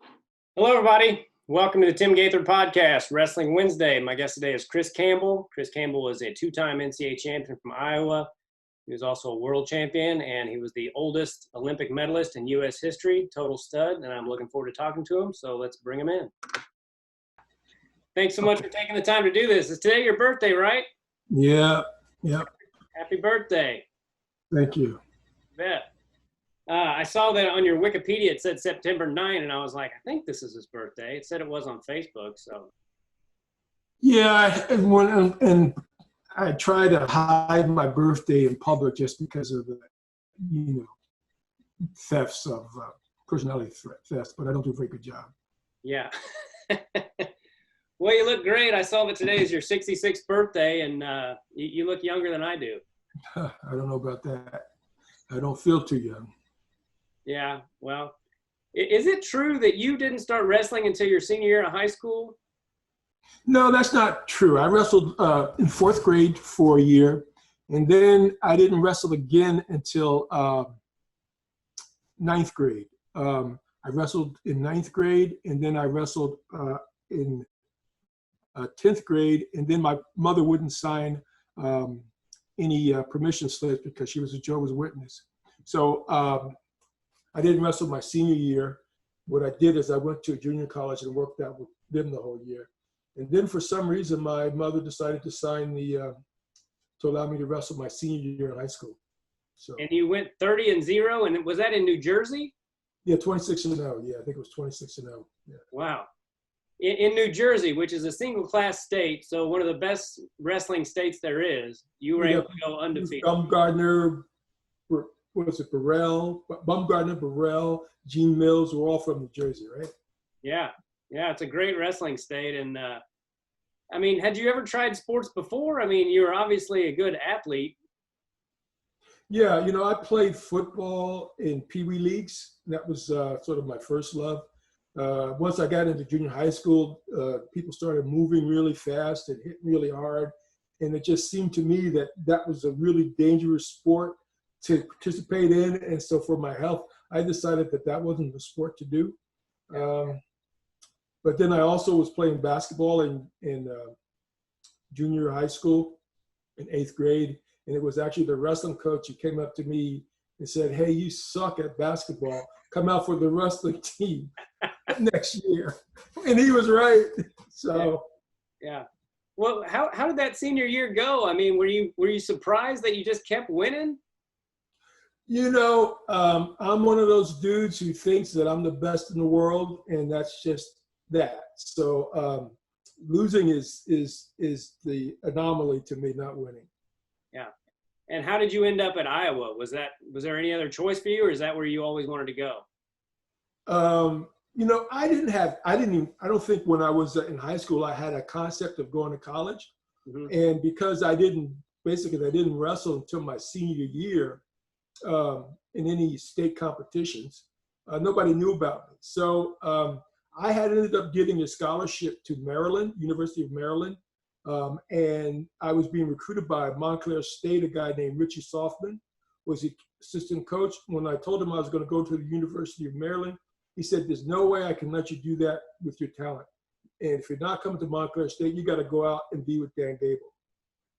Hello, everybody. Welcome to the Tim Gaither Podcast, Wrestling Wednesday. My guest today is Chris Campbell. Chris Campbell was a two-time NCAA champion from Iowa. He was also a world champion, and he was the oldest Olympic medalist in U.S. history, total stud, and I'm looking forward to talking to him, so let's bring him in. Thanks so much for taking the time to do this. Is today your birthday, right? Yeah. Happy birthday. Thank you. Bet. I saw that on your Wikipedia, it said September 9, and I was like, I think this is his birthday. It said it was on Facebook, so. Yeah, and I try to hide my birthday in public just because of the, thefts of personality thefts, but I don't do a very good job. Yeah. Well, you look great. I saw that today is your 66th birthday, and you look younger than I do. I don't know about that. I don't feel too young. Yeah, well, is it true that you didn't start wrestling until your senior year of high school? No, that's not true. I wrestled in fourth grade for a year, and then I didn't wrestle again until ninth grade. I wrestled in ninth grade, and then I wrestled in 10th grade, and then my mother wouldn't sign any permission slips because she was a Jehovah's Witness. So I didn't wrestle my senior year. What I did is I went to a junior college and worked out with them the whole year. And then for some reason, my mother decided to sign to allow me to wrestle my senior year in high school. So. And you went 30-0, and was that in New Jersey? Yeah, 26-0. Yeah, I think it was 26-0. Yeah. Wow. In New Jersey, which is a single-class state, so one of the best wrestling states there is, you were able to go undefeated. Baumgartner, Burrell, Gene Mills were all from New Jersey, right? Yeah, it's a great wrestling state. And I mean, had you ever tried sports before? I mean, you were obviously a good athlete. Yeah, I played football in Pee Wee leagues. That was sort of my first love. Once I got into junior high school, people started moving really fast and hitting really hard. And it just seemed to me that that was a really dangerous sport to participate in. And so for my health, I decided that that wasn't the sport to do. But then I also was playing basketball in junior high school in 8th grade. And it was actually the wrestling coach who came up to me and said, "Hey, you suck at basketball. Come out for the wrestling team next year." And he was right. So. Yeah. Well, how did that senior year go? I mean, were you surprised that you just kept winning? I'm one of those dudes who thinks that I'm the best in the world, and that's just that. So losing is the anomaly to me, not winning. Yeah. And how did you end up at Iowa? Was there any other choice for you, or is that where you always wanted to go? I don't think when I was in high school I had a concept of going to college. Mm-hmm. And because I didn't wrestle until my senior year in any state competitions, nobody knew about me. So I had ended up getting a scholarship to Maryland, University of Maryland, and I was being recruited by Montclair State. A guy named Richie Softman was the assistant coach. When I told him I was going to go to the University of Maryland, he said, "There's no way I can let you do that with your talent. And if you're not coming to Montclair State, you got to go out and be with Dan Gable."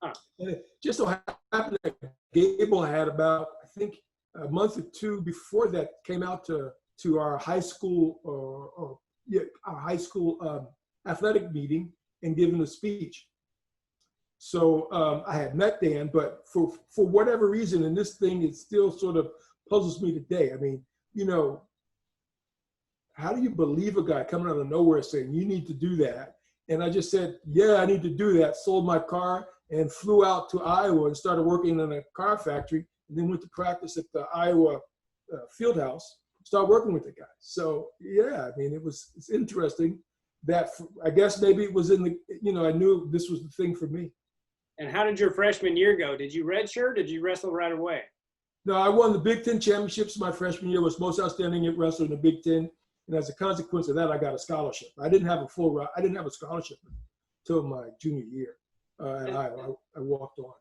Huh. And it just so happened that Gable had about, I think, a month or two before that came out to our high school athletic meeting and given a speech. So I had met Dan, but for whatever reason, and this thing, it still sort of puzzles me today. I mean, how do you believe a guy coming out of nowhere saying, "You need to do that"? And I just said, "Yeah, I need to do that." Sold my car and flew out to Iowa and started working in a car factory, and then went to practice at the Iowa field house, started working with the guy. So yeah, I mean, it's interesting that I guess maybe it was in the, I knew this was the thing for me. And how did your freshman year go? Did you redshirt? Did you wrestle right away? No, I won the Big Ten championships my freshman year, was most outstanding wrestler in the Big Ten. And as a consequence of that, I got a scholarship. I didn't have a scholarship until my junior year. I walked on.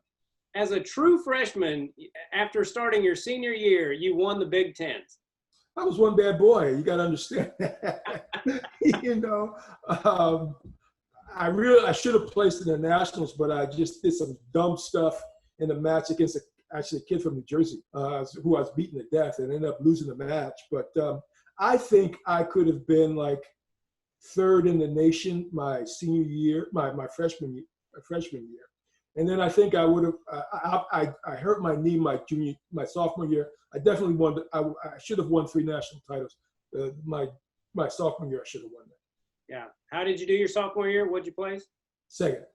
As a true freshman, after starting your senior year, you won the Big Tens. I was one bad boy. You got to understand that. you know. I should have placed in the nationals, but I just did some dumb stuff in a match against actually a kid from New Jersey who I was beating to death and ended up losing the match. But I think I could have been like third in the nation my senior year, my freshman year. And then I think I would have. I hurt my knee my sophomore year. I definitely won. I should have won 3 national titles. My sophomore year, I should have won that. Yeah. How did you do your sophomore year? What'd you place? Second.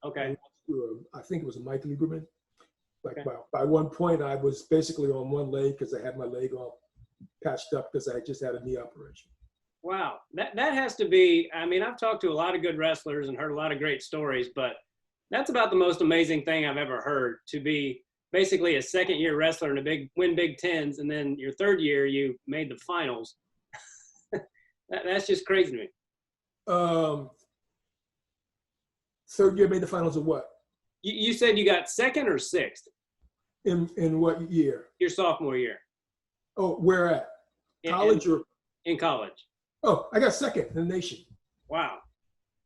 Okay. I think it was a Mike Lieberman. Like Okay. by one point, I was basically on one leg because I had my leg all patched up because I just had a knee operation. Wow. That has to be, I mean, I've talked to a lot of good wrestlers and heard a lot of great stories, but that's about the most amazing thing I've ever heard, to be basically a second-year wrestler and win Big Tens, and then your third year you made the finals. That's just crazy to me. Third year made the finals of what? You said you got second or sixth? In what year? Your sophomore year. Oh, where at? College or? In college. Oh, I got second in the nation. Wow.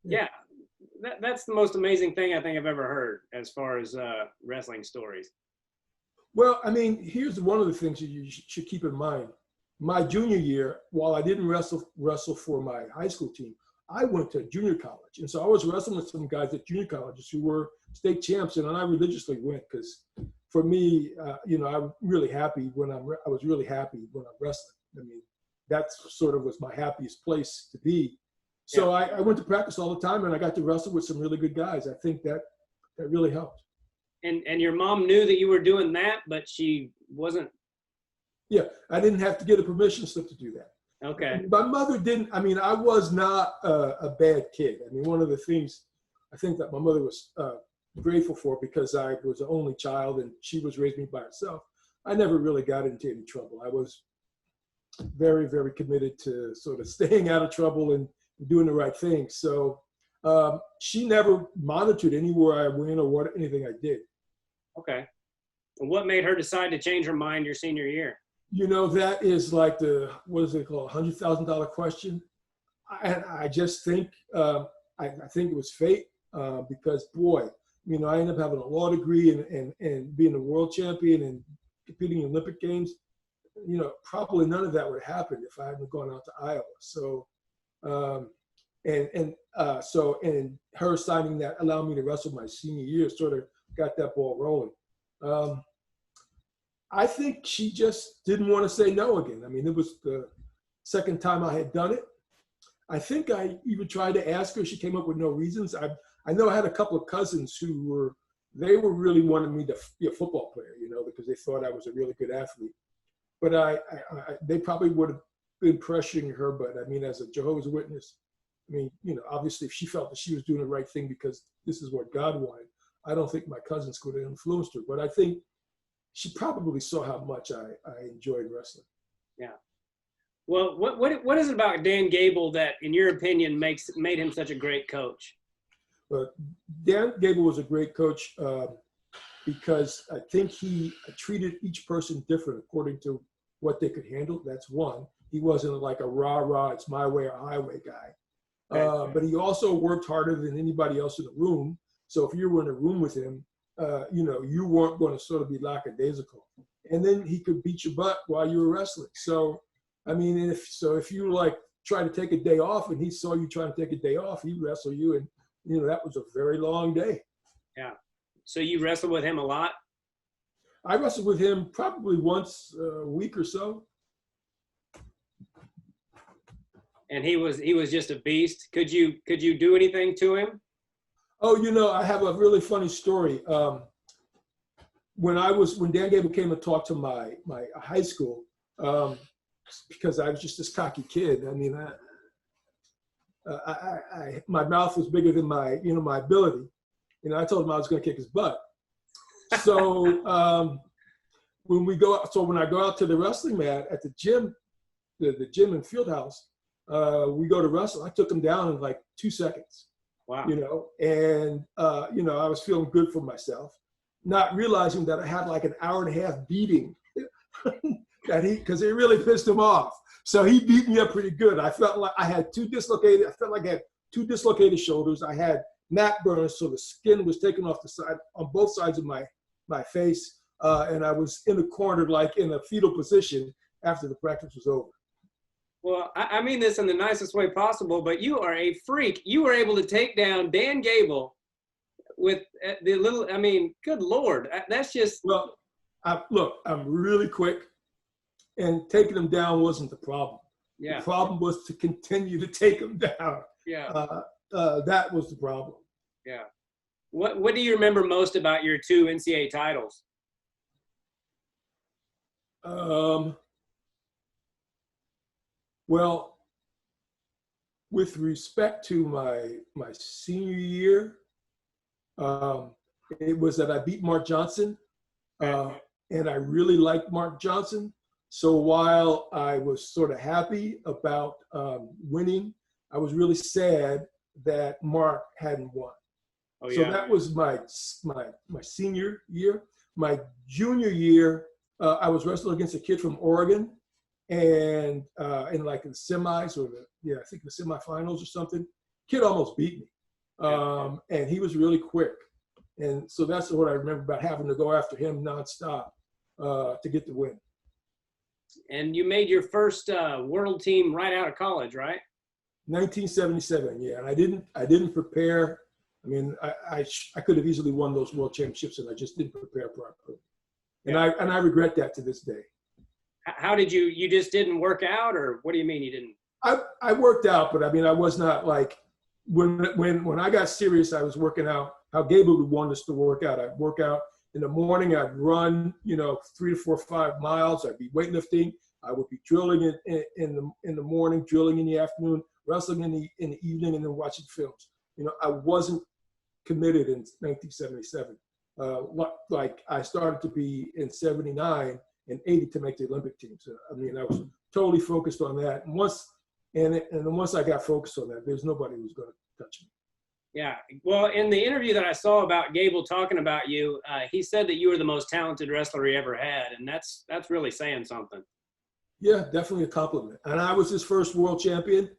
Yeah. That's the most amazing thing I think I've ever heard as far as wrestling stories. Well, I mean, here's one of the things that you should keep in mind. My junior year, while I didn't wrestle for my high school team, I went to junior college. And so I was wrestling with some guys at junior colleges who were state champs, and I religiously went because for me, I'm really happy I was really happy when I'm wrestling. I mean, that sort of was my happiest place to be. So yeah. I went to practice all the time, and I got to wrestle with some really good guys. I think that really helped. And your mom knew that you were doing that, but she wasn't? Yeah, I didn't have to get a permission slip to do that. Okay. My mother didn't. I mean, I was not a bad kid. I mean, one of the things I think that my mother was grateful for, because I was the only child and she was raising me by herself, I never really got into any trouble. I was very, very committed to sort of staying out of trouble and doing the right thing. So she never monitored anywhere I went or anything I did. Okay. And what made her decide to change her mind your senior year? You know, that is like what is it called, $100,000 question. I just think, I think it was fate because, boy, you know, I ended up having a law degree and being a world champion and competing in Olympic Games. You know, probably none of that would have happened if I hadn't gone out to Iowa. So, and her signing that allowed me to wrestle my senior year sort of got that ball rolling. I think she just didn't want to say no again. I mean, it was the second time I had done it. I think I even tried to ask her. She came up with no reasons. I know I had a couple of cousins who were really wanting me to be a football player, you know, because they thought I was a really good athlete. But they probably would have been pressuring her. But I mean, as a Jehovah's Witness, I mean, you know, obviously if she felt that she was doing the right thing because this is what God wanted, I don't think my cousins could have influenced her. But I think she probably saw how much I enjoyed wrestling. Yeah. Well, what is it about Dan Gable that, in your opinion, made him such a great coach? But Dan Gable was a great coach because I think he treated each person different according to what they could handle. That's one. He wasn't like a rah-rah, it's my way or highway guy. But he also worked harder than anybody else in the room. So if you were in a room with him, you know, you weren't going to sort of be lackadaisical. And then he could beat your butt while you were wrestling. So, I mean, if you like try to take a day off and he saw you trying to take a day off, he'd wrestle you. And, you know, that was a very long day. Yeah. So you wrestled with him a lot? I wrestled with him probably once a week or so. And he was just a beast. Could you do anything to him? Oh, you know, I have a really funny story. When Dan Gable came and talked to my high school, because I was just this cocky kid. I mean, my mouth was bigger than my ability. You know, I told him I was going to kick his butt. So when I go out to the wrestling mat at the gym, the gym and field house, we go to wrestle. I took him down in like 2 seconds. Wow. You know, and you know, I was feeling good for myself, not realizing that I had like an hour and a half beating because it really pissed him off. So he beat me up pretty good. I felt like I had two dislocated shoulders. I had neck burns, so the skin was taken off the side on both sides of my face, and I was in the corner, like in a fetal position after the practice was over. Well, I mean this in the nicest way possible, but you are a freak. You were able to take down Dan Gable with the little, I mean, good Lord. That's just. Well, look, I'm really quick, and taking him down wasn't the problem. Yeah. The problem was to continue to take him down. Yeah. That was the problem. Yeah. What do you remember most about your 2 NCAA titles? Well, with respect to my senior year, it was that I beat Mark Johnson, and I really liked Mark Johnson. So while I was sort of happy about winning, I was really sad that Mark hadn't won. Oh, so yeah. that was my senior year. My junior year, I was wrestling against a kid from Oregon, and in the semis I think the semifinals or something. Kid almost beat me, and he was really quick. And so that's what I remember about having to go after him nonstop to get the win. And you made your first world team right out of college, right? 1977, yeah. And I didn't prepare. I mean, I could have easily won those world championships, and I just didn't prepare properly. And I regret that to this day. How did you just didn't work out, or what do you mean you didn't? I worked out, but I mean, I was not like, when I got serious, I was working out how Gable would want us to work out. I'd work out in the morning, I'd run, 3 to 4, 5 miles. I'd be weightlifting. I would be drilling in the morning, drilling in the afternoon, wrestling in the evening, and then watching films. I wasn't committed in 1977. Like I started to be in 79 and 80 to make the Olympic team. So, I mean, I was totally focused on that. And once I got focused on that, there's nobody who's going to touch me. Yeah. Well, in the interview that I saw about Gable talking about you, he said that you were the most talented wrestler he ever had. And that's really saying something. Yeah, definitely a compliment. And I was his first world champion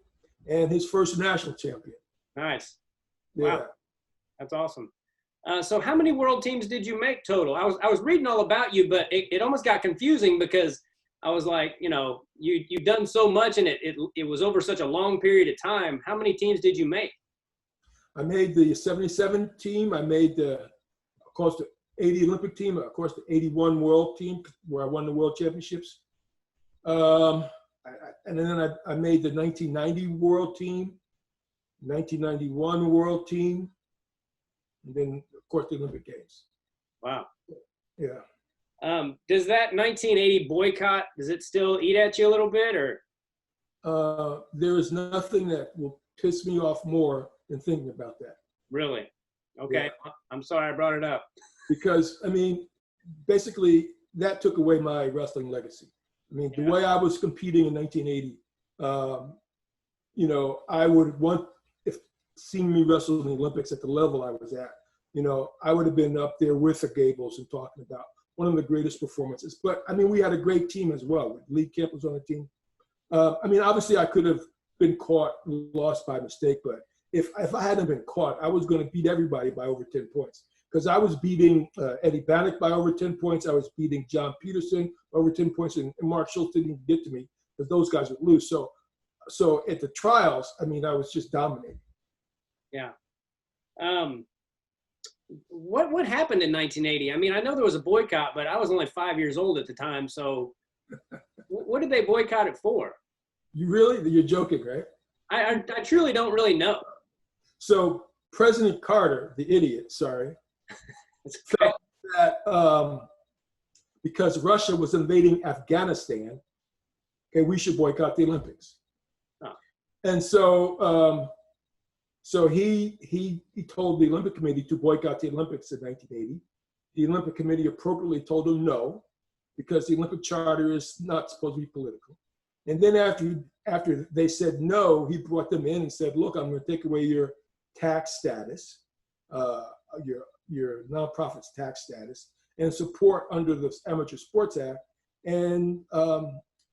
and his first national champion. Nice. Yeah. Wow. That's awesome. So how many world teams did you make total? I was reading all about you, but it almost got confusing because I was like, you've done so much and it was over such a long period of time. How many teams did you make? I made the 77 team. I made of course, the 80 Olympic team. Of course, the 81 world team where I won the world championships. And then I made the 1990 world team, 1991 world team, and then, of course, the Olympic Games. Wow. Yeah. Does that 1980 boycott, does it still eat at you a little bit, or? There is nothing that will piss me off more than thinking about that. Really? Okay. Yeah. I'm sorry I brought it up. Because, I mean, basically, that took away my wrestling legacy. I mean, the way I was competing in 1980, I would want, if seeing me wrestle in the Olympics at the level I was at, I would have been up there with the Gables and talking about one of the greatest performances. But, I mean, we had a great team as well. Lee Kemp was on the team. I mean, obviously, I could have been caught, lost by mistake, but if I hadn't been caught, I was going to beat everybody by over 10 points. Because I was beating Eddie Bannock by over 10 points. I was beating John Peterson over 10 points, and Mark Schultz didn't even get to me because those guys would lose. So at the trials, I mean, I was just dominating. Yeah. What happened in 1980? I mean, I know there was a boycott, but I was only 5 years old at the time. So what did they boycott it for? You're joking, right? I truly don't really know. So President Carter, the idiot, felt that because Russia was invading Afghanistan, okay, we should boycott the Olympics. Oh. And so he told the Olympic Committee to boycott the Olympics in 1980. The Olympic Committee appropriately told him no, because the Olympic Charter is not supposed to be political. And then after they said no, he brought them in and said, look, I'm going to take away your tax status, your nonprofit's tax status, and support under the Amateur Sports Act. And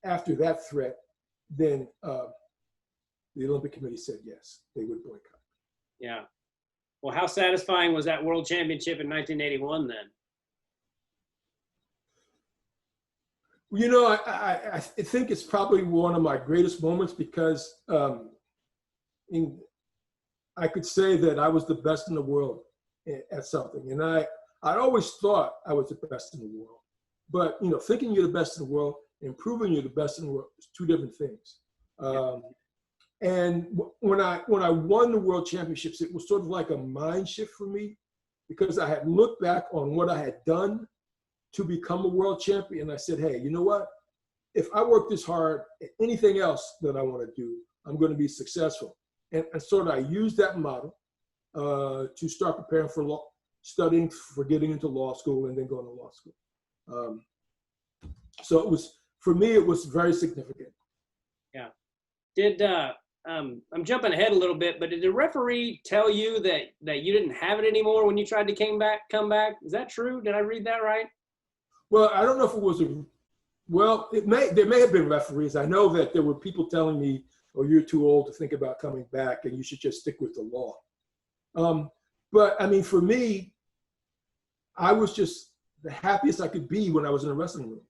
after that threat, then the Olympic Committee said yes, they would boycott. Yeah. Well, how satisfying was that World Championship in 1981 then? You know, I think it's probably one of my greatest moments because I could say that I was the best in the world at something. And I always thought I was the best in the world. But, you know, thinking you're the best in the world and proving you're the best in the world is two different things. And when I won the World Championships, it was sort of like a mind shift for me because I had looked back on what I had done to become a world champion. And I said, hey, you know what? If I work this hard at anything else that I want to do, I'm going to be successful. And sort of I used that model to start preparing for studying, for getting into law school and then going to law school. So it was, for me, it was very significant. Yeah. Did, I'm jumping ahead a little bit, but did the referee tell you that you didn't have it anymore when you tried to come back? Is that true? Did I read that right? Well, I don't know if it was there may have been referees. I know that there were people telling me, oh, you're too old to think about coming back and you should just stick with the law. But I mean, for me, I was just the happiest I could be when I was in a wrestling room.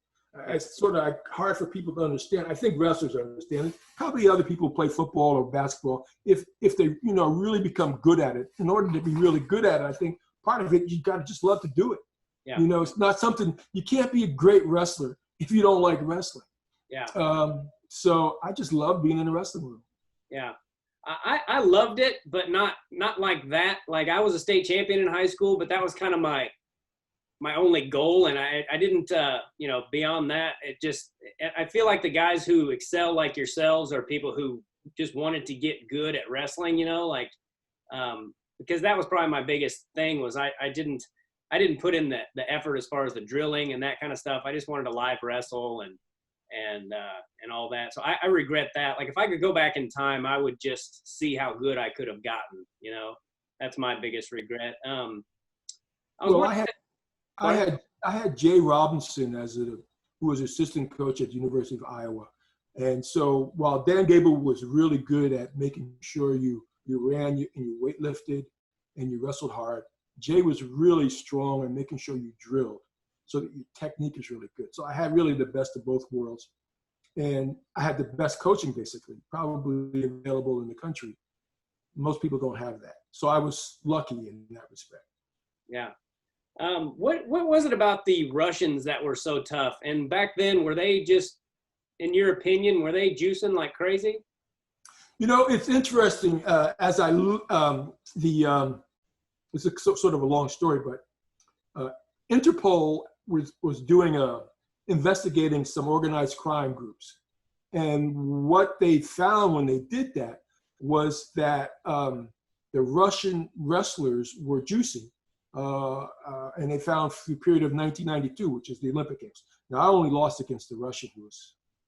It's sort of hard for people to understand. I think wrestlers understand it. Probably other people who play football or basketball. If they, you know, really become good at it, in order to be really good at it, I think part of it, you got to just love to do it. Yeah. You know, it's not something, you can't be a great wrestler if you don't like wrestling. Yeah. So I just love being in a wrestling room. Yeah. I loved it, but not like that. Like I was a state champion in high school, but that was kind of my only goal. And I didn't, you know, beyond that, I feel like the guys who excel like yourselves are people who just wanted to get good at wrestling, you know, like, because that was probably my biggest thing was I didn't put in the effort as far as the drilling and that kind of stuff. I just wanted to live wrestle and all that. So I regret that. Like if I could go back in time, I would just see how good I could have gotten, you know. That's my biggest regret. I had Jay Robinson who was assistant coach at the University of Iowa. And so while Dan Gable was really good at making sure you ran and you weightlifted and you wrestled hard, Jay was really strong in making sure you drilled so that your technique is really good. So I had really the best of both worlds. And I had the best coaching, basically, probably available in the country. Most people don't have that. So I was lucky in that respect. Yeah. What was it about the Russians that were so tough? And back then, were they just, in your opinion, were they juicing like crazy? You know, it's interesting. It's a sort of a long story, but Interpol was doing investigating some organized crime groups. And what they found when they did that was that the Russian wrestlers were juicing. And they found for the period of 1992, which is the Olympic Games. Now, I only lost against the Russian who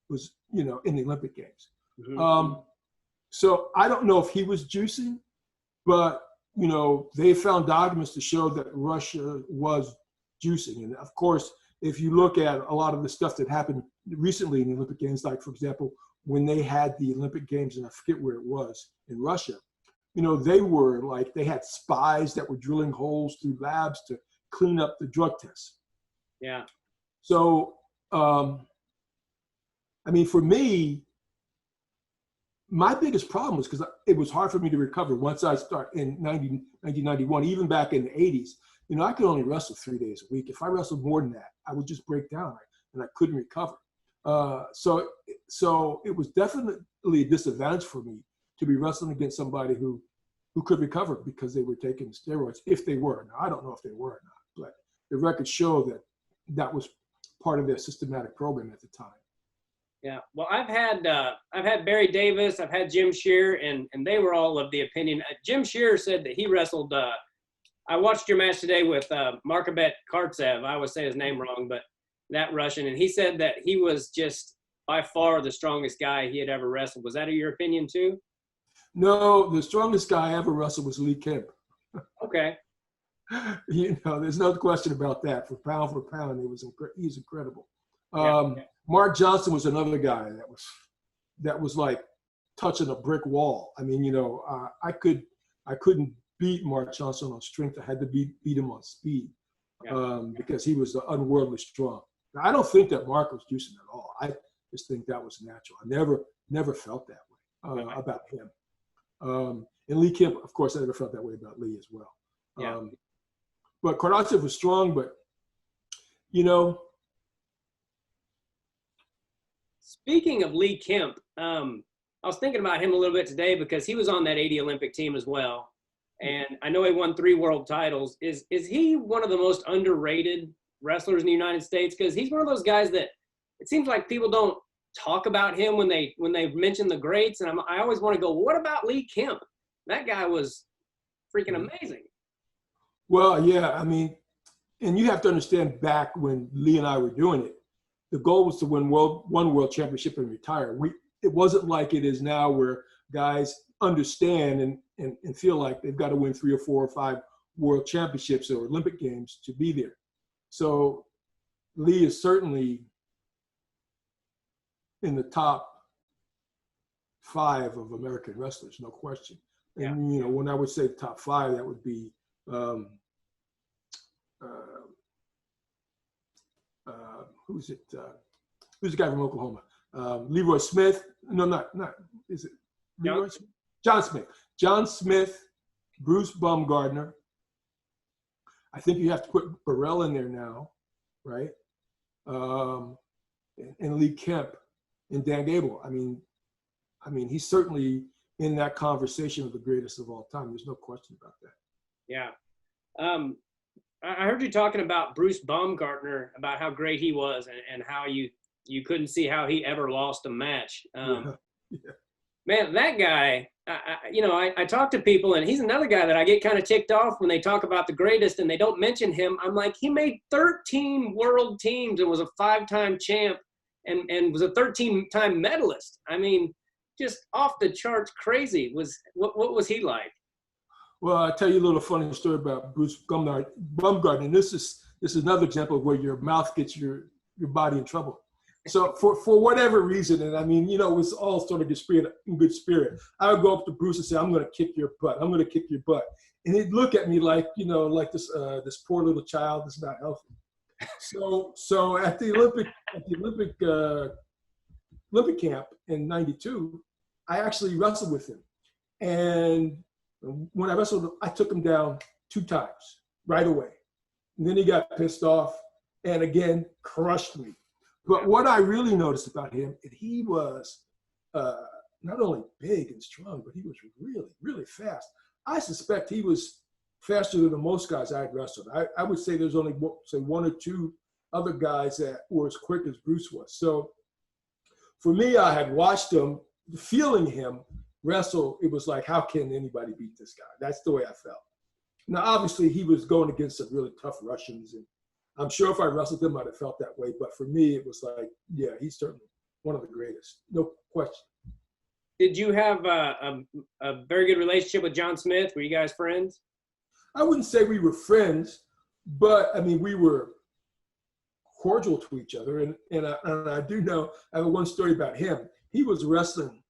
was you know, in the Olympic Games. Mm-hmm. So I don't know if he was juicing, but, you know, they found documents to show that Russia was juicing. And of course, if you look at a lot of the stuff that happened recently in the Olympic Games, like, for example, when they had the Olympic Games, and I forget where it was, in Russia, you know, they had spies that were drilling holes through labs to clean up the drug tests. Yeah. So, I mean, for me, my biggest problem was because it was hard for me to recover once I started in 1991, even back in the 80s. You know, I could only wrestle 3 days a week. If I wrestled more than that, I would just break down and I couldn't recover. So it was definitely a disadvantage for me to be wrestling against somebody who could recover because they were taking steroids, if they were. Now, I don't know if they were or not, but the records show that was part of their systematic program at the time. Yeah, well, I've had Barry Davis, I've had Jim Shear, and they were all of the opinion. Jim Shear said that he wrestled. I watched your match today with Markabet Kartsev. I always say his name wrong, but that Russian, and he said that he was just by far the strongest guy he had ever wrestled. Was that your opinion too? No, the strongest guy I ever wrestled was Lee Kemp. Okay. You know, there's no question about that. For pound, he's incredible. Mark Johnson was another guy that was like touching a brick wall. I mean, I couldn't beat Mark Johnson on strength. I had to beat him on speed because he was unworldly strong. Now, I don't think that Mark was juicing at all. I just think that was natural. I never felt that way about him. And Lee Kemp, of course, I never felt that way about Lee as well. But Kardashev was strong, but Speaking of Lee Kemp, I was thinking about him a little bit today because he was on that 80 Olympic team as well. And I know he won 3 world titles. Is he one of the most underrated wrestlers in the United States? Because he's one of those guys that it seems like people don't talk about him when they mention the greats. And I always want to go, what about Lee Kemp? That guy was freaking amazing. Well, yeah, I mean, and you have to understand back when Lee and I were doing it, the goal was to win one world championship and retire. It wasn't like it is now where guys understand and feel like they've got to win 3 or 4 or 5 world championships or Olympic games to be there. So Lee is certainly in the top 5 of American wrestlers, no question. And, when I would say top 5, that would be who's the guy from Oklahoma? Leroy Smith. No, not is it Leroy Smith? John Smith. John Smith, Bruce Baumgartner. I think you have to put Burrell in there now, right? And Lee Kemp and Dan Gable. I mean, he's certainly in that conversation of the greatest of all time. There's no question about that. Yeah. I heard you talking about Bruce Baumgartner, about how great he was and how you couldn't see how he ever lost a match. Man, that guy, I talk to people, and he's another guy that I get kind of ticked off when they talk about the greatest and they don't mention him. I'm like, he made 13 world teams and was a 5-time champ and was a 13-time medalist. I mean, just off the charts crazy. What was he like? Well, I'll tell you a little funny story about Bruce Baumgartner. And this is another example of where your mouth gets your body in trouble. So for whatever reason, and I mean, it was all sort of in good spirit. I would go up to Bruce and say, "I'm going to kick your butt. I'm going to kick your butt." And he'd look at me like, like this poor little child that's not healthy. So at the Olympic camp in '92, I actually wrestled with him, and when I wrestled, I took him down 2 times right away. And then he got pissed off and again crushed me. But what I really noticed about him, he was not only big and strong, but he was really, really fast. I suspect he was faster than most guys I had wrestled. I would say there's only, say, 1 or 2 other guys that were as quick as Bruce was. So for me, I had watched him, feeling him wrestle. It was like, how can anybody beat this guy? That's the way I felt. Now, obviously, he was going against some really tough Russians, and I'm sure if I wrestled him, I'd have felt that way. But for me, it was like, yeah, he's certainly one of the greatest, no question. Did you have a very good relationship with John Smith? Were you guys friends? I wouldn't say we were friends, but I mean, we were cordial to each other. And I do know, I have one story about him. He was wrestling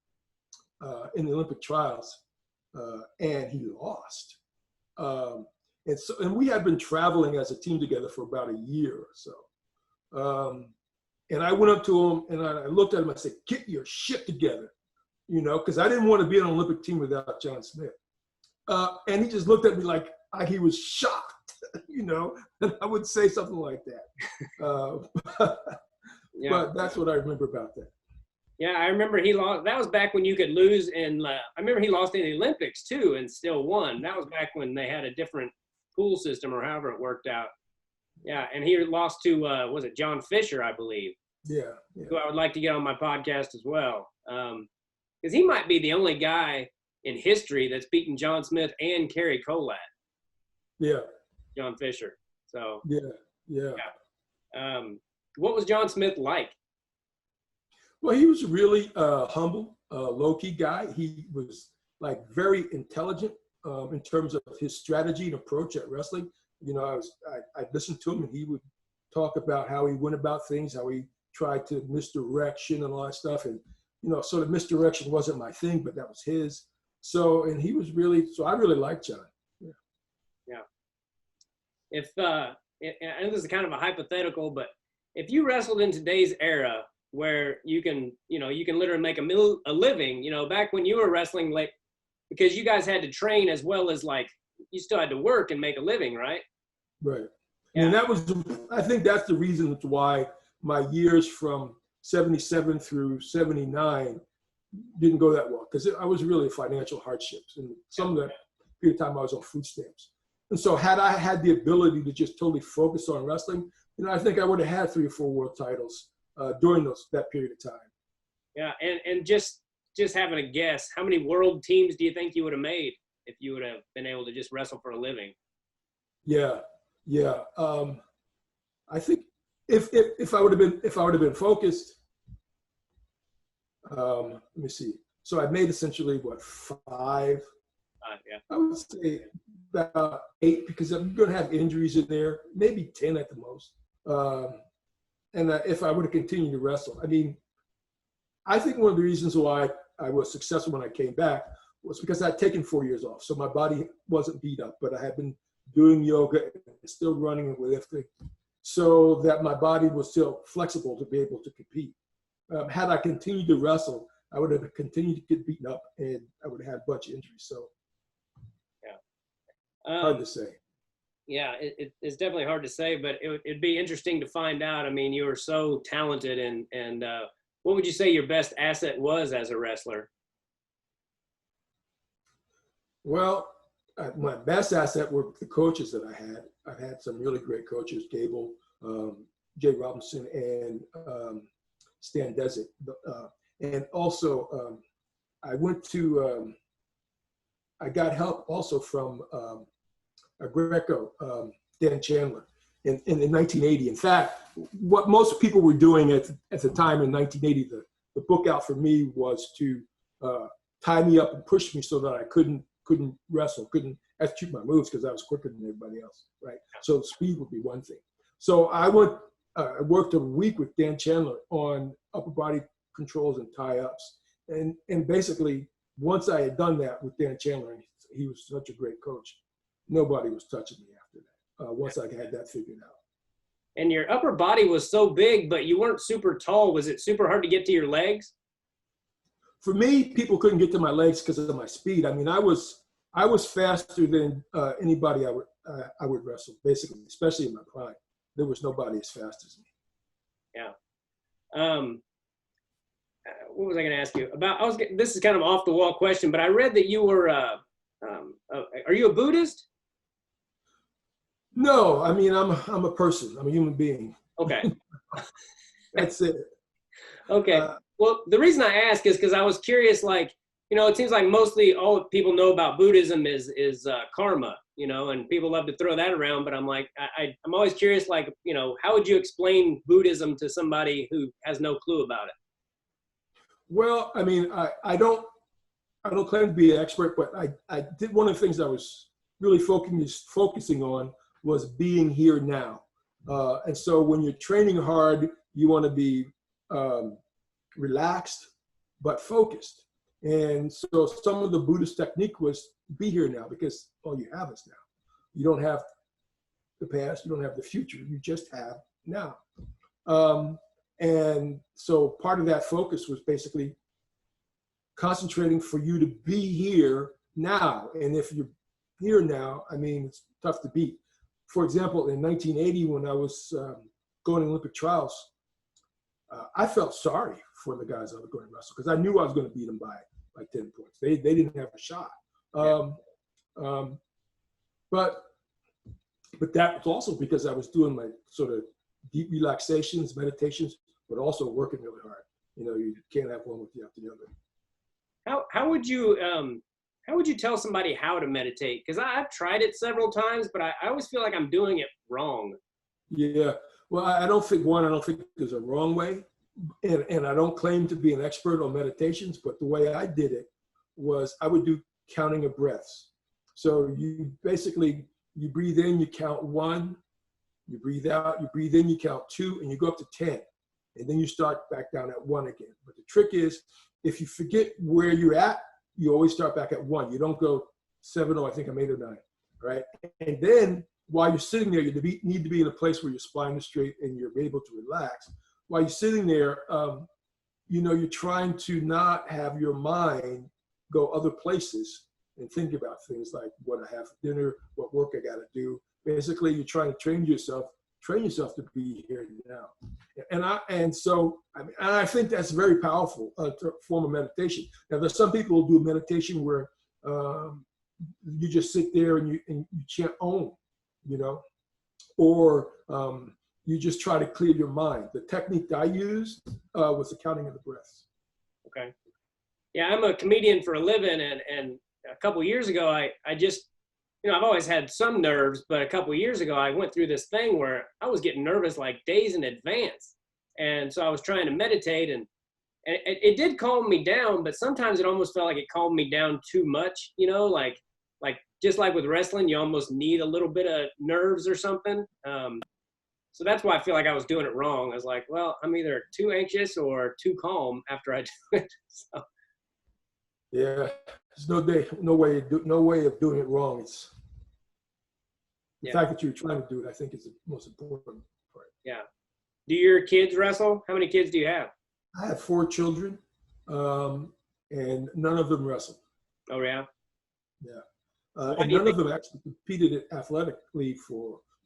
in the Olympic trials, and he lost. And we had been traveling as a team together for about a year or so. And I went up to him and I looked at him and I said, "Get your shit together," because I didn't want to be on an Olympic team without John Smith. And he just looked at me like he was shocked, and I would say something like that. Yeah. But that's what I remember about that. Yeah, I remember he lost. That was back when you could lose I remember he lost in the Olympics too and still won. That was back when they had a different pool system or however it worked out. Yeah, and he lost to, was it John Fisher, I believe? Yeah. Who I would like to get on my podcast as well. Because he might be the only guy in history that's beaten John Smith and Kerry Colat. Yeah. John Fisher. So. Yeah. What was John Smith like? Well, he was a really humble, low-key guy. He was like very intelligent in terms of his strategy and approach at wrestling. I listened to him, and he would talk about how he went about things, how he tried to misdirection and all that stuff. And, you know, sort of misdirection wasn't my thing, but that was his. So, and he was really, so I really liked John. Yeah. Yeah. If, I know this is kind of a hypothetical, but if you wrestled in today's era where you can literally make a living, you know, back when you were wrestling, like, because you guys had to train as well as, like, you still had to work and make a living, right? Right. Yeah. And that was, I think that's the reason why my years from 77 through 79 didn't go that well, because I was really financial hardships. And some of that period of time I was on food stamps. And so had I had the ability to just totally focus on wrestling, you know, I think I would have had 3 or 4 world titles during that period of time. Yeah. And just having a guess, how many world teams do you think you would have made if you would have been able to just wrestle for a living? Yeah. Yeah. I think if I would have been focused, let me see. So I made essentially what, 5? Yeah. I would say about 8, because I'm going to have injuries in there, maybe 10 at the most. And if I would have continued to wrestle, I mean, I think one of the reasons why I was successful when I came back was because I'd taken 4 years off. So my body wasn't beat up, but I had been doing yoga and still running and lifting, so that my body was still flexible to be able to compete. Had I continued to wrestle, I would have continued to get beaten up, and I would have had a bunch of injuries. So, yeah, hard to say. Yeah, it's definitely hard to say, but it'd be interesting to find out. I mean, you were so talented, and what would you say your best asset was as a wrestler? Well, my best asset were the coaches that I had. I've had some really great coaches: Gable, Jay Robinson, and Stan Desick. And also, I got help also from Greco, Dan Chandler, in 1980. In fact, what most people were doing at the time in 1980, the book out for me was to tie me up and push me so that I couldn't wrestle, couldn't execute my moves because I was quicker than everybody else, right? So speed would be one thing. So I worked a week with Dan Chandler on upper body controls and tie-ups. And basically, once I had done that with Dan Chandler, and he was such a great coach, nobody was touching me after that, once I had that figured out. And your upper body was so big, but you weren't super tall. Was it super hard to get to your legs? For me, people couldn't get to my legs because of my speed. I mean, I was faster than anybody I would wrestle, basically, especially in my prime. There was nobody as fast as me. Yeah. What was I going to ask you about? This is kind of off the wall question, but I read that you were. Are you a Buddhist? No, I mean I'm a person. I'm a human being. Okay. That's it. Okay. Well, the reason I ask is because I was curious. Like, you know, it seems like mostly all people know about Buddhism is karma. You know, and people love to throw that around. But I'm like, I'm always curious. Like, you know, how would you explain Buddhism to somebody who has no clue about it? Well, I mean, I don't claim to be an expert, but I did one of the things I was really focusing on was being here now. And so when you're training hard, you want to be relaxed, but focused. And so some of the Buddhist technique was be here now, because all you have is now. You don't have the past, you don't have the future, you just have now. And so part of that focus was basically concentrating for you to be here now. And if you're here now, I mean, it's tough to beat. For example, in 1980, when I was going to Olympic trials, I felt sorry for the guys I was going to wrestle because I knew I was going to beat them by like 10 points. They didn't have a shot. But that was also because I was doing my sort of deep relaxations, meditations, but also working really hard. You know, you can't have one without the other. How would you tell somebody how to meditate? Because I've tried it several times, but I always feel like I'm doing it wrong. Yeah. Well, I don't think there's a wrong way. And I don't claim to be an expert on meditations, but the way I did it was I would do counting of breaths. So you basically, you breathe in, you count 1, you breathe out, you breathe in, you count 2, and you go up to 10. and then you start back down at 1 again. But the trick is, if you forget where you're at, you always start back at 1. You don't go 7, I think I'm 8 or 9, right? And then while you're sitting there, you need to be in a place where your spine is straight and you're able to relax. While you're sitting there, you're trying to not have your mind go other places and think about things like what I have for dinner, what work I got to do. Basically, you're trying to train yourself to be here now. And I think that's very powerful form of meditation. Now, there's some people who do meditation where you just sit there and you chant Om, or you just try to clear your mind. The technique I used was the counting of the breaths. Okay. Yeah, I'm a comedian for a living, and a couple of years ago, I just, I've always had some nerves, but a couple of years ago, I went through this thing where I was getting nervous like days in advance. And so I was trying to meditate, and it did calm me down, but sometimes it almost felt like it calmed me down too much, like just like with wrestling, you almost need a little bit of nerves or something. So that's why I feel like I was doing it wrong. I was like, well, I'm either too anxious or too calm after I do it. So. Yeah, there's no way of doing it wrong. It's the fact that you're trying to do it, I think, is the most important part. Yeah. Do your kids wrestle? How many kids do you have? I have 4 children, and none of them wrestle. Oh, yeah? Yeah. And none of them actually competed athletically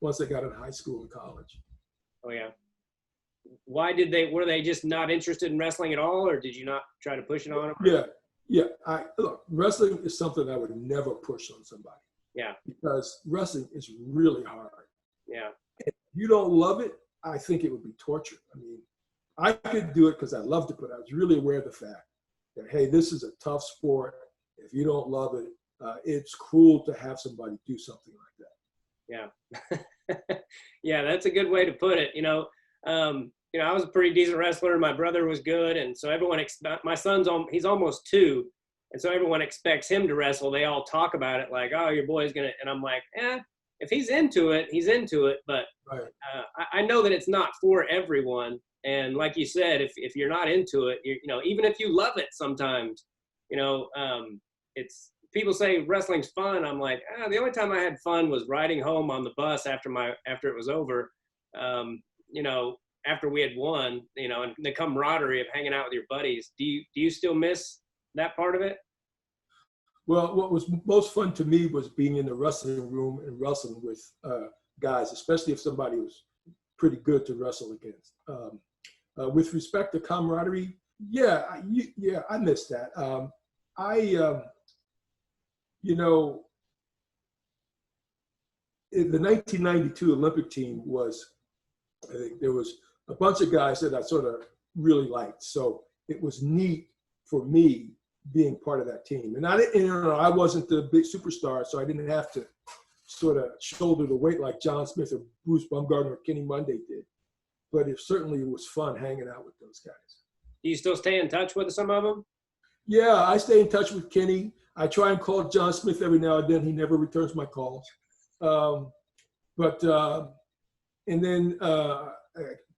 once they got in high school and college. Oh, yeah. Why were they just not interested in wrestling at all, or did you not try to push it on them? Yeah. Look, wrestling is something I would never push on somebody. Yeah. Because wrestling is really hard. Yeah. If you don't love it, I think it would be torture. I mean, I could do it because I loved it, but I was really aware of the fact that, hey, this is a tough sport. If you don't love it, it's cruel to have somebody do something like that. Yeah. Yeah, that's a good way to put it. I was a pretty decent wrestler. My brother was good. And so my son's he's almost 2. And so everyone expects him to wrestle. They all talk about it like, oh, your boy's going to, and I'm like, if he's into it, he's into it. But right. I know that it's not for everyone. And like you said, if you're not into it, even if you love it sometimes, it's, people say wrestling's fun. I'm like, the only time I had fun was riding home on the bus after it was over, after we had won, and the camaraderie of hanging out with your buddies. Do you still miss that part of it? Well, what was most fun to me was being in the wrestling room and wrestling with guys, especially if somebody was pretty good to wrestle against. With respect to camaraderie, I miss that. The 1992 Olympic team I think there was a bunch of guys that I sort of really liked. So it was neat for me being part of that team. And I wasn't the big superstar, so I didn't have to sort of shoulder the weight like John Smith or Bruce Baumgartner or Kenny Monday did. But it certainly was fun hanging out with those guys. Do you still stay in touch with some of them? Yeah, I stay in touch with Kenny. I try and call John Smith every now and then. He never returns my calls. And then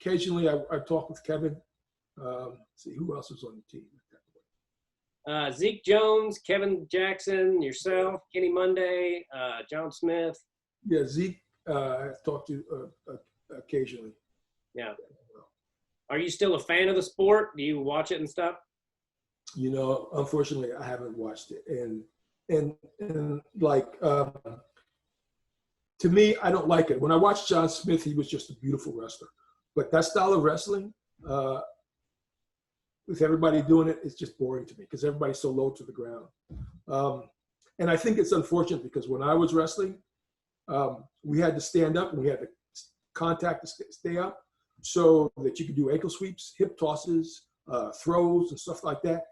occasionally I talk with Kevin. See who else was on the team at that point. Zeke Jones, Kevin Jackson, yourself, Kenny Monday, John Smith. Yeah, Zeke I've talked to occasionally. Yeah. Are you still a fan of the sport? Do you watch it and stuff? Unfortunately, I haven't watched it, and to me, I don't like it. When I watched John Smith, he was just a beautiful wrestler. But that style of wrestling, with everybody doing it, it's just boring to me because everybody's so low to the ground. And I think it's unfortunate because when I was wrestling, we had to stand up and we had to contact to stay up so that you could do ankle sweeps, hip tosses, throws, and stuff like that.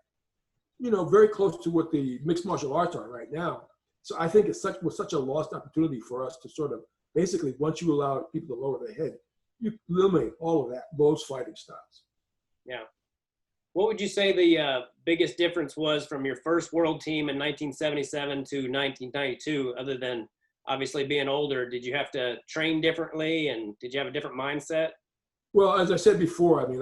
Very close to what the mixed martial arts are right now. So I think it was such a lost opportunity for us to sort of basically, once you allow people to lower their head, you eliminate all of that, those fighting styles. Yeah. What would you say the biggest difference was from your first world team in 1977 to 1992, other than obviously being older? Did you have to train differently, and did you have a different mindset? Well, as I said before, I mean,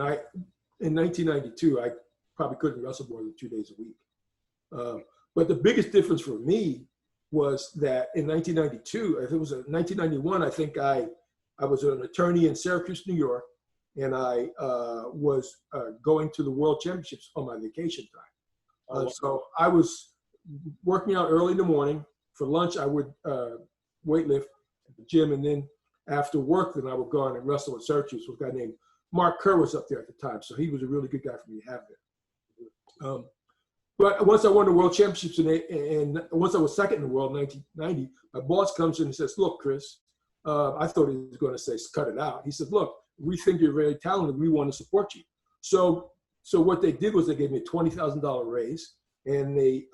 in 1992, I probably couldn't wrestle more than 2 days a week. But the biggest difference for me was that in 1992, if it was 1991, I think I was an attorney in Syracuse, New York, and I was going to the World Championships on my vacation time. So I was working out early in the morning. For lunch, I would weightlift at the gym, and then after work, then I would go on and wrestle at Syracuse with a guy named Mark Kerr was up there at the time. So he was a really good guy for me to have there. But once I won the World Championships and once I was second in the world in 1990, my boss comes in and says, "Look, Chris," I thought he was going to say, "Cut it out." He said, "Look, we think you're very talented. We want to support you." So what they did was they gave me a $20,000 raise, and they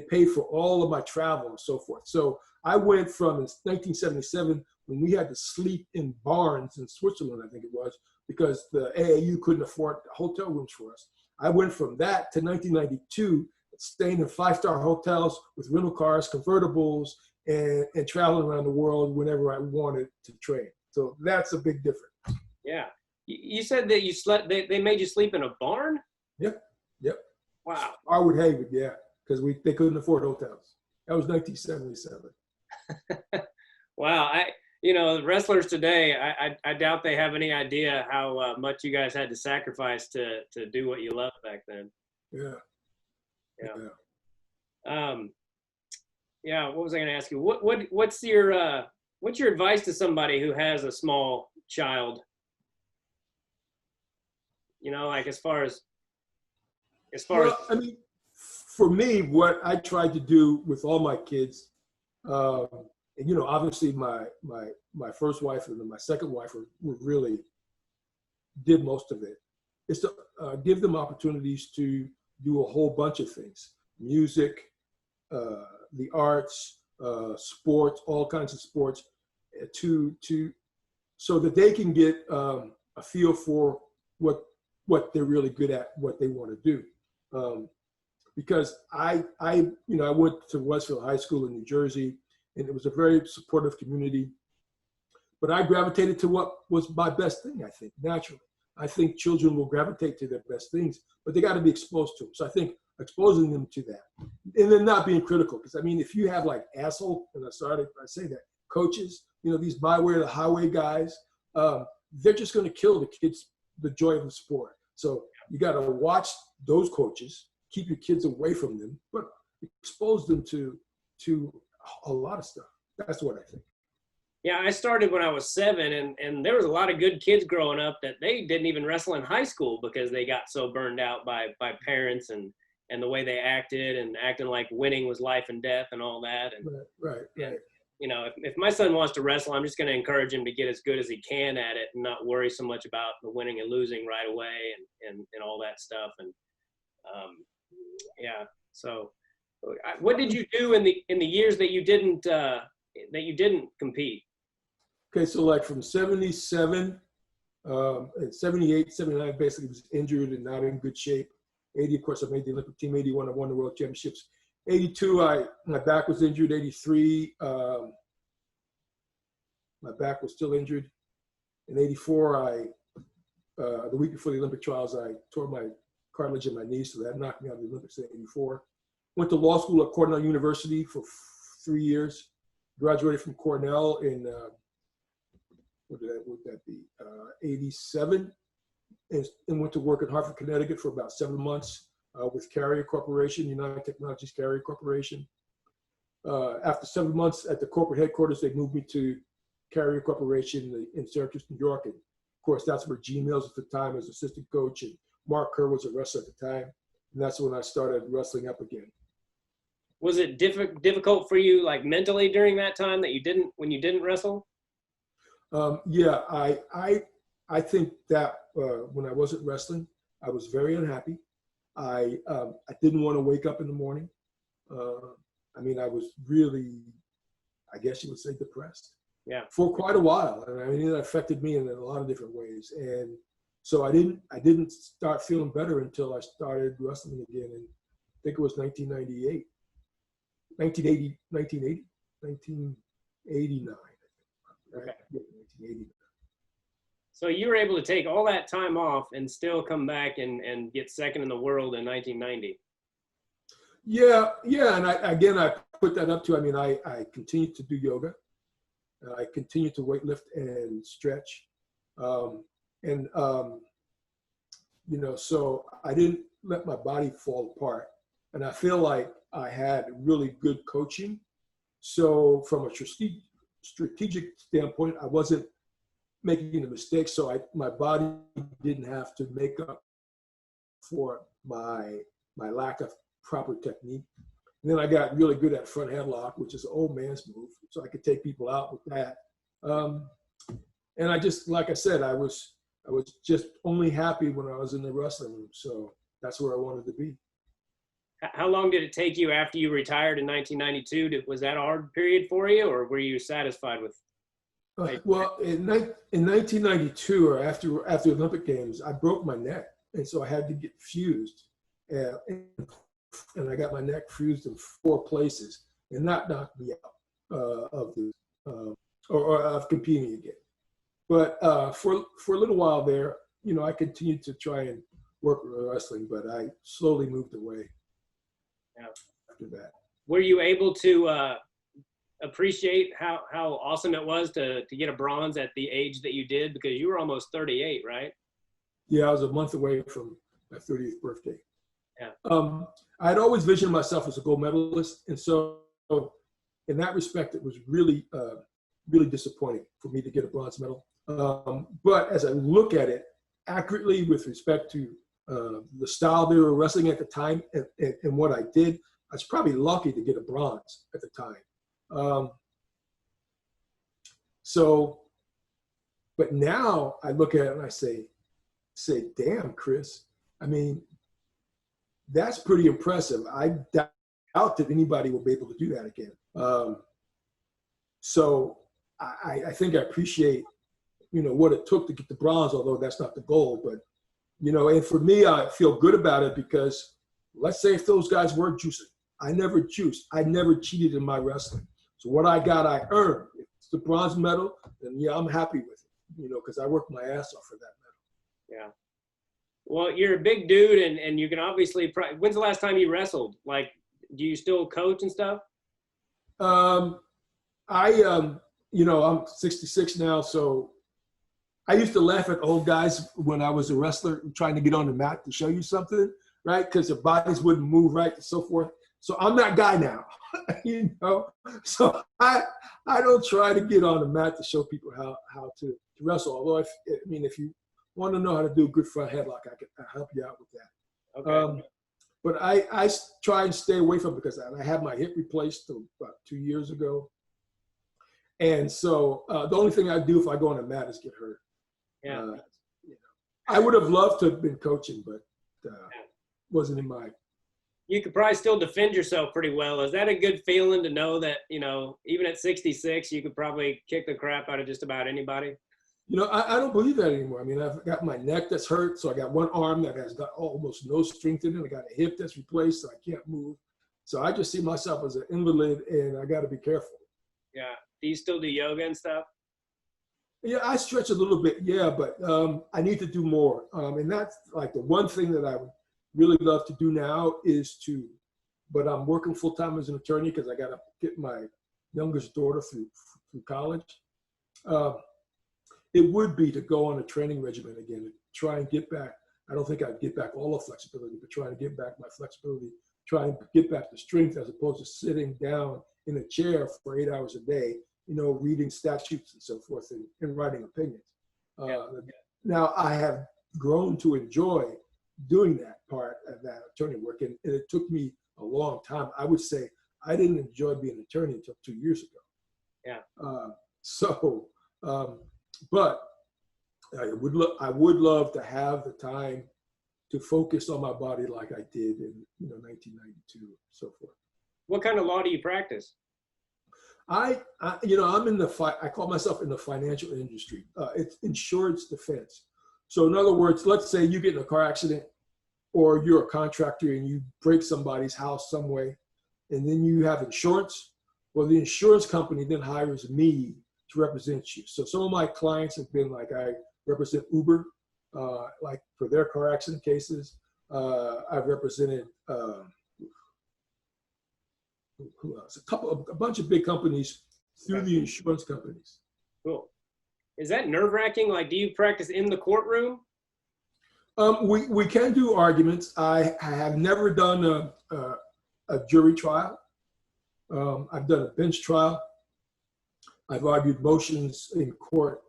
paid for all of my travel and so forth. So I went from in 1977 when we had to sleep in barns in Switzerland, I think it was, because the AAU couldn't afford hotel rooms for us. I went from that to 1992, staying in 5-star hotels with rental cars, convertibles, and traveling around the world whenever I wanted to train. So that's a big difference. Yeah. You said that you slept, they made you sleep in a barn? Yep. Wow. Harwood Hayward, yeah, because they couldn't afford hotels. That was 1977. Wow. Wrestlers today, I doubt they have any idea how much you guys had to sacrifice to do what you loved back then. Yeah. What was I going to ask you? What's your advice to somebody who has a small child? Like as far as I mean, for me, what I tried to do with all my kids, and obviously my first wife and then my second wife were really did most of it, is to give them opportunities to do a whole bunch of things: music, the arts, sports, all kinds of sports, so that they can get a feel for what they're really good at, what they want to do. Because I went to Westfield High School in New Jersey, and it was a very supportive community. But I gravitated to what was my best thing, I think, naturally. I think children will gravitate to their best things, but they got to be exposed to them. So I think exposing them to that, and then not being critical. Because I mean, if you have like asshole, and I say that, coaches, these byway the highway guys, they're just going to kill the kids the joy of the sport. So you got to watch those coaches, keep your kids away from them, but expose them to a lot of stuff. That's what I think. Yeah, I started when I was 7, and there was a lot of good kids growing up that they didn't even wrestle in high school because they got so burned out by parents and the way they acted and acting like winning was life and death and all that. And Right. If my son wants to wrestle, I'm just going to encourage him to get as good as he can at it and not worry so much about the winning and losing right away and all that stuff. And so what did you do in the years that you didn't compete? Okay, so like from 77 and 78, 79, basically was injured and not in good shape. 80, of course, I made the Olympic team. 81, I won the World Championships. 82, my back was injured. 83, my back was still injured. In 84, the week before the Olympic trials, I tore my cartilage in my knee, so that knocked me out of the Olympics in 84. Went to law school at Cornell University for 3 years. Graduated from Cornell in, would that be, 87. And went to work at Hartford, Connecticut for about 7 months with Carrier Corporation, United Technologies Carrier Corporation. After 7 months at the corporate headquarters, they moved me to Carrier Corporation in Syracuse, New York. And of course, that's where G Mills at the time was assistant coach, and Mark Kerr was a wrestler at the time. And that's when I started wrestling up again. Was it difficult for you, like mentally, during that time when you didn't wrestle? Yeah, I think that when I wasn't wrestling, I was very unhappy. I didn't want to wake up in the morning. I mean, I was really, I guess you would say, depressed. Yeah. For quite a while, and I mean, it affected me in a lot of different ways. And so I didn't start feeling better until I started wrestling again. And I think it was 1989. Okay. 1989. So you were able to take all that time off and still come back and get second in the world in 1990. Yeah, yeah. And I put that up to, I mean, I continued to do yoga. I continued to weightlift and stretch. And, you know, so I didn't let my body fall apart. And I feel like I had really good coaching. So from a strategic standpoint, I wasn't making a mistake. So my body didn't have to make up for my lack of proper technique. And then I got really good at front headlock, which is an old man's move. So I could take people out with that. And I just, like I said, I was just only happy when I was in the wrestling room. So that's where I wanted to be. How long did it take you after you retired in 1992? Was that a hard period for you, or were you satisfied with? Well, in 1992, or after the Olympic Games, I broke my neck, and so I had to get fused, and I got my neck fused in 4 places, and that knocked me out of competing again. But for a little while there, you know, I continued to try and work with wrestling, but I slowly moved away. After that, were you able to appreciate how awesome it was to get a bronze at the age that you did, because you were almost 38, right? Yeah, I was a month away from my 30th birthday. Yeah. I had always visioned myself as a gold medalist, and so in that respect, it was really really disappointing for me to get a bronze medal. But as I look at it accurately with respect to the style they were wrestling at the time and what I did, I was probably lucky to get a bronze at the time. But now I look at it and I say, damn, Chris, I mean, that's pretty impressive. I doubt that anybody will be able to do that again. So I think I appreciate, you know, what it took to get the bronze, although that's not the goal. But, you know, and for me, I feel good about it because let's say if those guys were juicing, I never juiced. I never cheated in my wrestling. So what I got, I earned. If it's the bronze medal, then yeah, I'm happy with it, you know, because I worked my ass off for that medal. Yeah. Well, you're a big dude, and you can obviously. When's the last time you wrestled? Like, do you still coach and stuff? You know, I'm 66 now, so I used to laugh at old guys when I was a wrestler trying to get on the mat to show you something, right? Because their bodies wouldn't move right and so forth. So I'm that guy now, you know. So I don't try to get on the mat to show people how to wrestle. Although if you want to know how to do a good front headlock, I help you out with that. Okay. But I try and stay away from it because I had my hip replaced about 2 years ago. And so the only thing I do if I go on the mat is get hurt. Yeah. You know, I would have loved to have been coaching, but wasn't in my. You could probably still defend yourself pretty well. Is that a good feeling to know that, you know, even at 66, you could probably kick the crap out of just about anybody? You know, I don't believe that anymore. I mean, I've got my neck that's hurt, so I got one arm that has got almost no strength in it. I got a hip that's replaced, so I can't move. So I just see myself as an invalid, and I got to be careful. Yeah. Do you still do yoga and stuff? Yeah, I stretch a little bit, yeah, but I need to do more. And that's like the one thing that I would really love to do now but I'm working full-time as an attorney because I got to get my youngest daughter through college. It would be to go on a training regimen again and try and get back. I don't think I'd get back all the flexibility, but trying to get back my flexibility, try and get back the strength as opposed to sitting down in a chair for 8 hours a day, you know, reading statutes and so forth and writing opinions. Now I have grown to enjoy doing that part of that attorney work, and it took me a long time. I would say I didn't enjoy being an attorney until 2 years ago. Yeah. But I would love to have the time to focus on my body like I did in 1992 and so forth. What kind of law do you practice? I'm in I call myself in the financial industry. It's insurance defense. So in other words, let's say you get in a car accident or you're a contractor and you break somebody's house some way, and then you have insurance. Well, the insurance company then hires me to represent you. So some of my clients have been like, I represent Uber, like for their car accident cases. I've represented who else? A bunch of big companies through the insurance companies. Cool. Is that nerve-wracking? Like, do you practice in the courtroom? We can do arguments. I have never done a jury trial. I've done a bench trial. I've argued motions in court.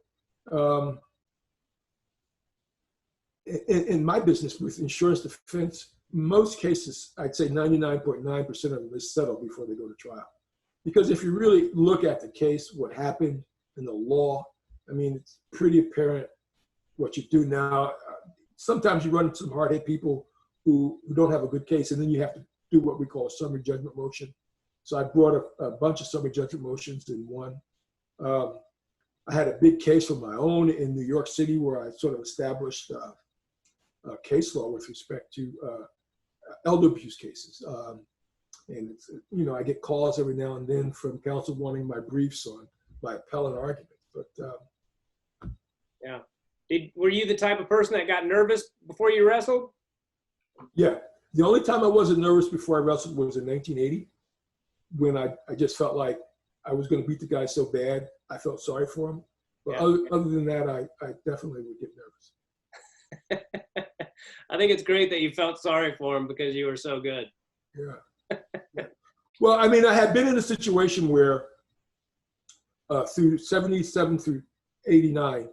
In my business with insurance defense, most cases, I'd say 99.9% of them is settled before they go to trial. Because if you really look at the case, what happened in the law, I mean, it's pretty apparent what you do now. Sometimes you run into some hard-hit people who don't have a good case, and then you have to do what we call a summary judgment motion. So I brought a bunch of summary judgment motions in one. I had a big case of my own in New York City where I sort of established case law with respect to elder abuse cases. And it's, I get calls every now and then from counsel wanting my briefs on my appellate argument. But yeah. Were you the type of person that got nervous before you wrestled? Yeah. The only time I wasn't nervous before I wrestled was in 1980, when I just felt like I was going to beat the guy so bad, I felt sorry for him. But yeah. other than that, I definitely would get nervous. I think it's great that you felt sorry for him because you were so good. Yeah. Yeah. Well, I mean, I had been in a situation where through 77 through 89,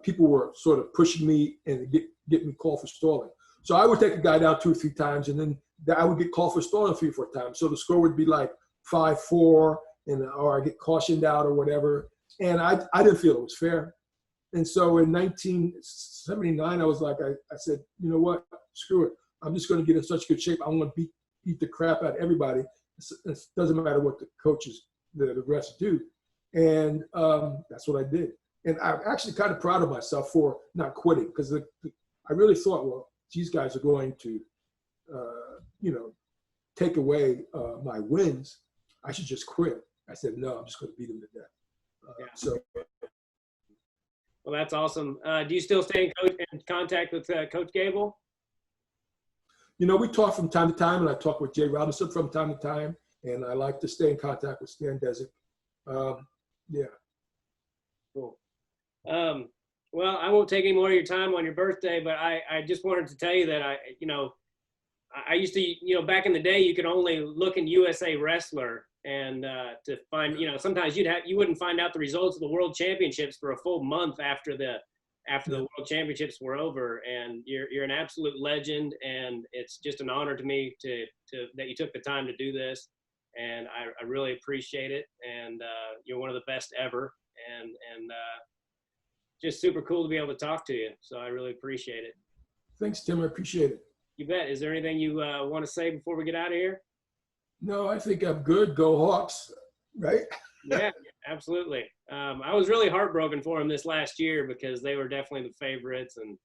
people were sort of pushing me and get me called for stalling. So I would take a guy down 2 or 3 times, and then I would get called for stalling 3 or 4 times. So the score would be like 5-4, or I get cautioned out or whatever. And I didn't feel it was fair. And so in 1979, I was like, I said, you know what, screw it. I'm just going to get in such good shape. I'm going to beat the crap out of everybody. It doesn't matter what the coaches, the rest do. And that's what I did. And I'm actually kind of proud of myself for not quitting, because I really thought, well, these guys are going to, take away my wins. I should just quit. I said, no, I'm just going to beat them to death. So. Well, that's awesome. Do you still stay in contact with Coach Gable? We talk from time to time, and I talk with Jay Robinson from time to time, and I like to stay in contact with Stan Desick. Yeah. Cool. Well, I won't take any more of your time on your birthday, but I just wanted to tell you that I used to, back in the day, you could only look in USA Wrestler and to find, sometimes you wouldn't find out the results of the World Championships for a full month after the World Championships were over. And you're an absolute legend, and it's just an honor to me that you took the time to do this, and I really appreciate it. And you're one of the best ever, and just super cool to be able to talk to you. So I really appreciate it. Thanks, Tim. I appreciate it. You bet. Is there anything you want to say before we get out of here? No, I think I'm good. Go Hawks, right? Yeah, absolutely. I was really heartbroken for them this last year because they were definitely the favorites, and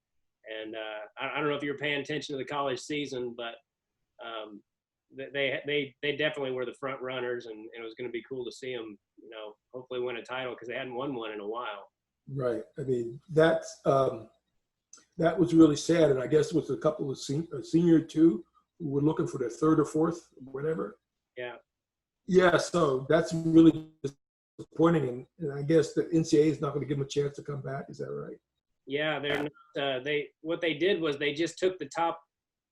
I don't know if you were paying attention to the college season, but they definitely were the front runners, and it was going to be cool to see them, hopefully win a title, because they hadn't won one in a while. Right. I mean, that was really sad, and I guess it was a couple of senior too who were looking for their 3rd or 4th, whatever. Yeah. Yeah. So that's really disappointing, and I guess the NCAA is not going to give them a chance to come back. Is that right? Yeah, they're not. What they did was they just took the top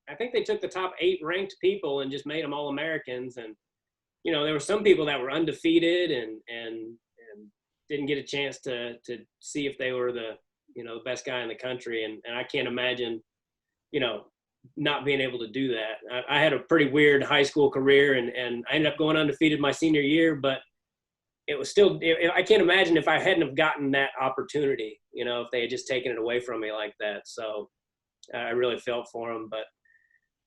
8 ranked people and just made them all Americans, and there were some people that were undefeated and didn't get a chance to see if they were the the best guy in the country, and I can't imagine not being able to do that. I had a pretty weird high school career, and I ended up going undefeated my senior year, but it was still, I can't imagine if I hadn't have gotten that opportunity, if they had just taken it away from me like that. So I really felt for them, but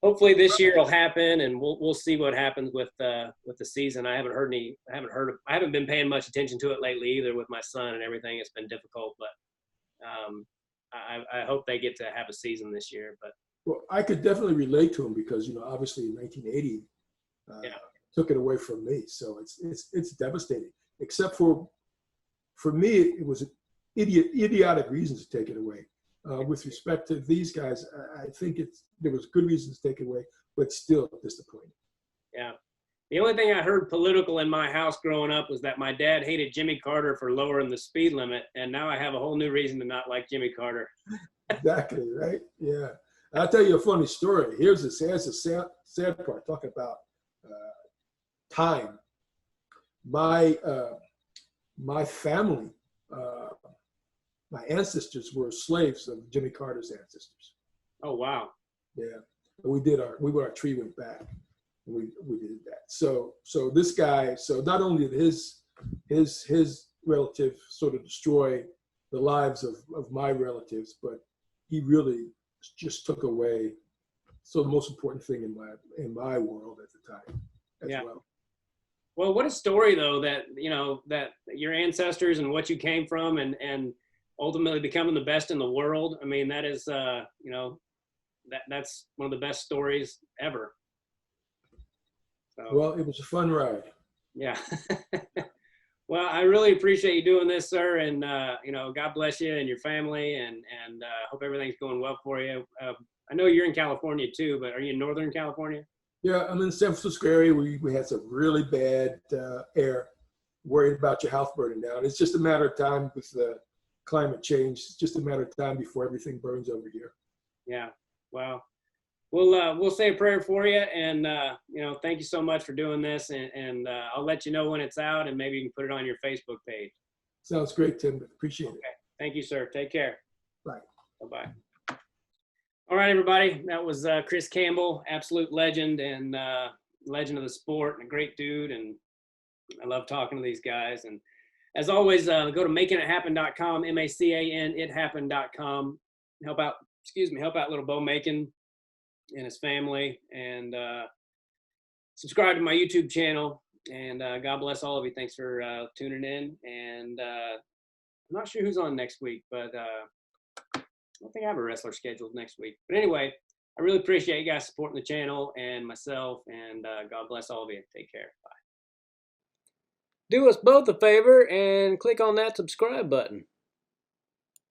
hopefully this year it'll happen, and we'll see what happens with the season. I haven't been paying much attention to it lately either with my son and everything. It's been difficult, but I hope they get to have a season this year. But well, I could definitely relate to him because obviously in 1980 took it away from me, so it's devastating. Except for me, it was idiotic reasons to take it away. With respect to these guys, I think there was good reasons to take it away, but still disappointing. Yeah. The only thing I heard political in my house growing up was that my dad hated Jimmy Carter for lowering the speed limit, and now I have a whole new reason to not like Jimmy Carter. Exactly, right? Yeah. I'll tell you a funny story. Here's the sad part, talking about time. My family, my ancestors were slaves of Jimmy Carter's ancestors. Oh, wow. Yeah. Our tree went back. We did that. So this guy, so not only did his relative sort of destroy the lives of my relatives, but he really just took away the most important thing in my world at the time as well. Well, what a story though, that that your ancestors and what you came from and ultimately becoming the best in the world. I mean, that is that's one of the best stories ever. So, well, it was a fun ride. Yeah. Well, I really appreciate you doing this, sir, and God bless you and your family, and hope everything's going well for you. I know you're in California too, but are you in Northern California? Yeah, I'm in the San Francisco area. We had some really bad air, worried about your house burning down. It's just a matter of time with the climate change. It's just a matter of time before everything burns over here. Yeah. Well, we'll say a prayer for you, and thank you so much for doing this, and I'll let you know when it's out, and maybe you can put it on your Facebook page. Sounds great, Tim. Appreciate it. Thank you, sir. Take care. Bye. Bye-bye. All right, everybody. That was Chris Campbell, absolute legend and legend of the sport, and a great dude, and I love talking to these guys. And as always, go to makingithappen.com, MACAN ithappen.com. Help out little Bo Macon and his family, and subscribe to my YouTube channel, and God bless all of you. Thanks for tuning in, and I'm not sure who's on next week, but I don't think I have a wrestler scheduled next week. But anyway, I really appreciate you guys supporting the channel and myself, and God bless all of you. Take care. Bye. Do us both a favor and click on that subscribe button.